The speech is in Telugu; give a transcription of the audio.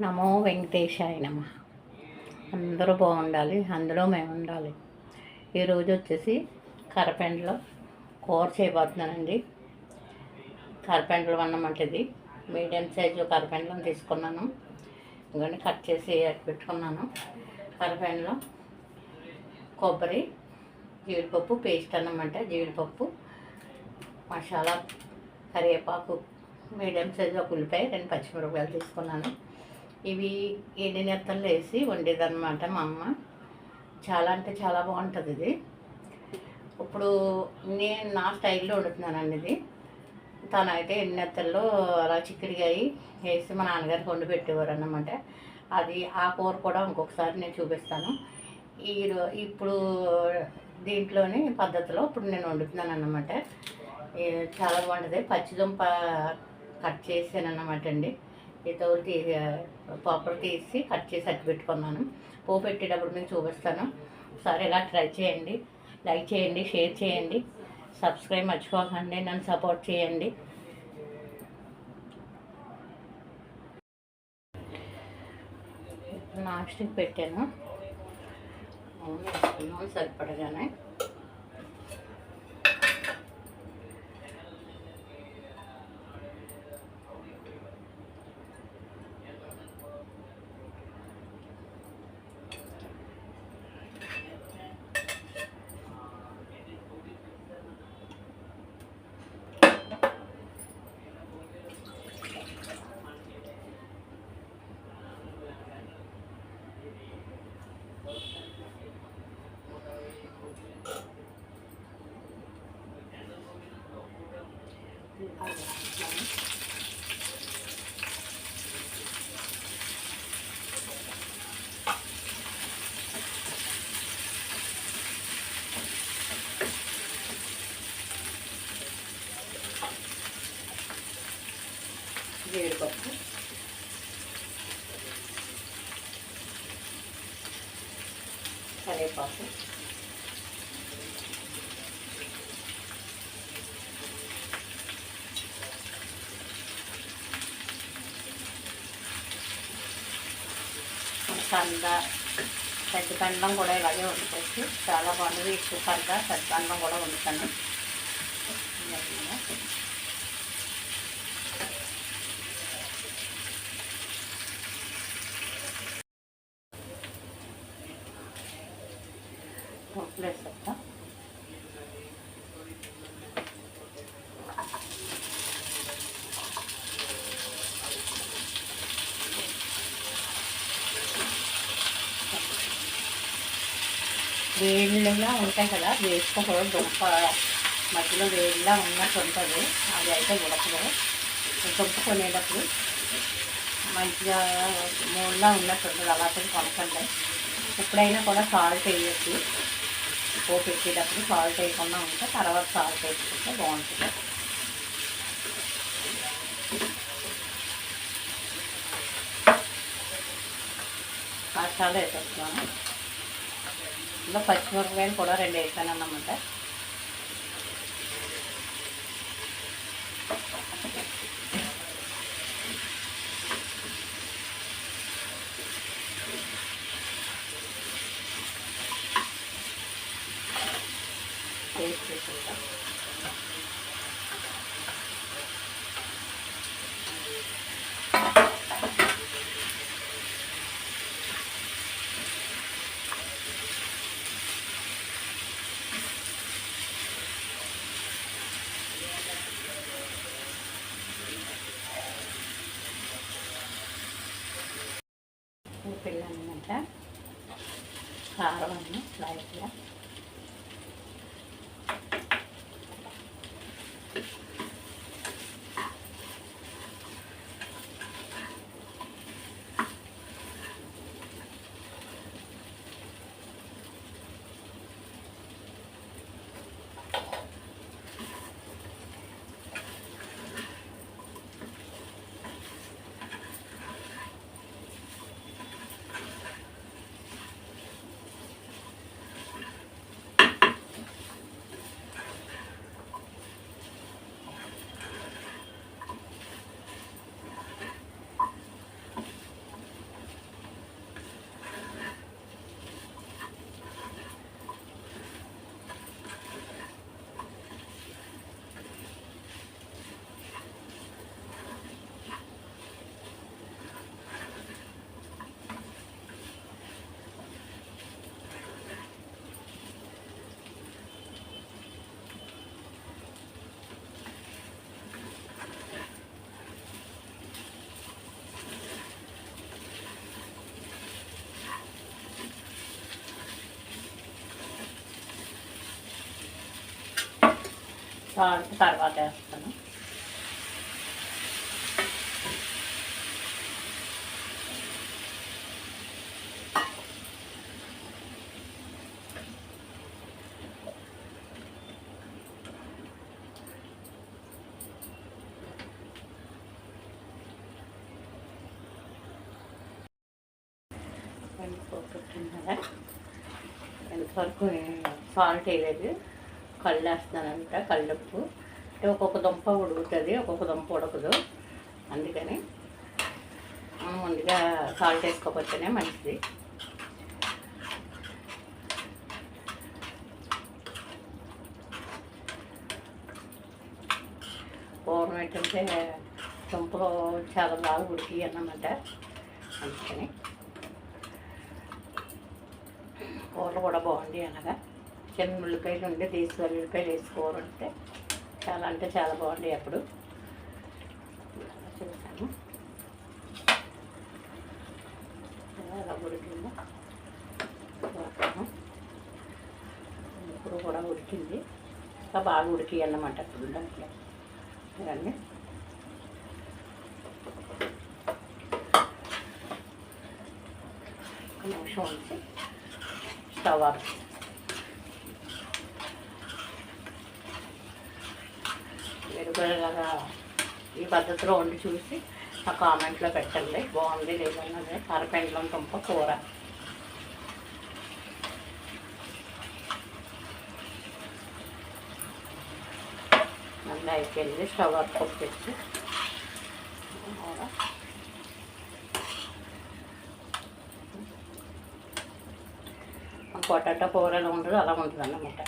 నమో వెంకటేశాయ నమ. అందరూ బాగుండాలి, అందులో మేము ఉండాలి. ఈరోజు వచ్చేసి కరపెండలో కూర చేయబోతున్నానండి. కరపెండలు అన్నమాట. మీడియం సైజు కరపెండలను తీసుకున్నాను, ఇవన్నీ కట్ చేసి పెట్టుకున్నాను. కరపెండలో కొబ్బరి, జీడిపప్పు పేస్ట్ అన్నమాట. జీడిపప్పు, మసాలా, కరివేపాకు, మీడియం సైజు ఒక ఉల్లిపాయ, 2 పచ్చిమిరపకాయలు తీసుకున్నాను. ఇవి ఎండినెత్తలు వేసి వండేదన్నమాట మా అమ్మ. చాలా అంటే చాలా బాగుంటుంది ఇది. ఇప్పుడు నేను నా స్టైల్లో వండుతున్నానండి ఇది. తనైతే ఎండినెత్తల్లో అలా చిక్కుడుకాయ వేసి మా నాన్నగారికి వండి పెట్టేవారు అన్నమాట. అది ఆ కూర కూడా ఇంకొకసారి నేను చూపిస్తాను. ఇప్పుడు దీంట్లోని పద్ధతిలో ఇప్పుడు నేను వండుతున్నాను అన్నమాట. చాలా బాగుంటుంది. పచ్చిదుంప కట్ చేసాను అన్నమాట అండి. ఇతో పాపర్ తీసి కట్ చేసి అట్టి పెట్టుకున్నాను. పోపు పెట్టేటప్పుడు మీకు చూపిస్తాను. ఒకసారి ఇలా ట్రై చేయండి. లైక్ చేయండి, షేర్ చేయండి, సబ్స్క్రైబ్ మర్చిపోకండి. నన్ను సపోర్ట్ చేయండి. నాన్ స్టిక్ పెట్టాను, సరిపడగానే. జీడిపప్పు, కరివేపాకు, కంద, పెద్ద కండం కూడా ఇలాగే వండుకోవచ్చు. చాలా బాగుంటుంది. ఎక్కువ కంద, పెద్ద కండం కూడా వండుతాను. ప్లేస్ వస్తా వేడిగా ఉంటాయి కదా, వేసుకోకూడదు. దుంప మధ్యలో వేడిలా ఉన్నట్టు ఉంటుంది, అది అయితే ఉడకదు. దుంప కొనేటప్పుడు మంచిగా మూడులా ఉన్నట్టు ఉంటుంది, అలాగే కొనకండి. ఎప్పుడైనా కూడా సాల్ట్ వేయచ్చు. పోపు పెట్టేటప్పుడు సాల్ట్ వేయకుండా ఉంటే తర్వాత సాల్ట్ వేసుకుంటే బాగుంటుంది. మసాలా వేసేస్తున్నాను. ఇందులో పచ్చిమిరపకాయలు కూడా 2 వేసాను అన్నమాట. పేస్ట్ వేసుకుంటాం. పిల్లలన్నమాట. కారం అన్నీ లైట్గా, సాల్ట్ తర్వాత వేస్తాను. ఎంతవరకు సాల్ట్ వేయలేదు, కళ్ళు వేస్తున్నానంట, కళ్ళుప్పు. అంటే ఒక్కొక్క దుంప ఉడుకుతుంది, ఒక్కొక్క దుంప ఉడకదు. అందుకని ముందుగా సాల్ట్ వేసుకోకపోతేనే మంచిది. పూర్వం ఏంటంటే దుంపలు చాలా బాగా ఉడికి అన్నమాట. అందుకని కూరలు కూడా బాగుంది. అనగా చిన్న ఉల్లిపాయలు ఉండి తీసి ఉల్లిపాయలు వేసి కూర ఉంటే చాలా అంటే చాలా బాగుంది. అప్పుడు చూసాను చాలా ఉడికింది. ఇప్పుడు కూడా ఉడికింది, ఇంకా బాగా ఉడికి అన్నమాట. ఇప్పుడు దాంట్లో ఇవన్నీ ఒక నిమిషం ఉంచి స్టవ్ ఆఫ్. మీరు కూడా ఈ పద్ధతిలో వండి చూసి ఆ కామెంట్లో పెట్టండి, బాగుంది లేదన్నది. కరపెండలం దుంప కూర మళ్ళీ అయిపోయింది. స్టవ్ ఆఫ్ కొట్టేసి పొటాటో కూరలో ఉండదు, అలా ఉంటుంది అన్నమాట.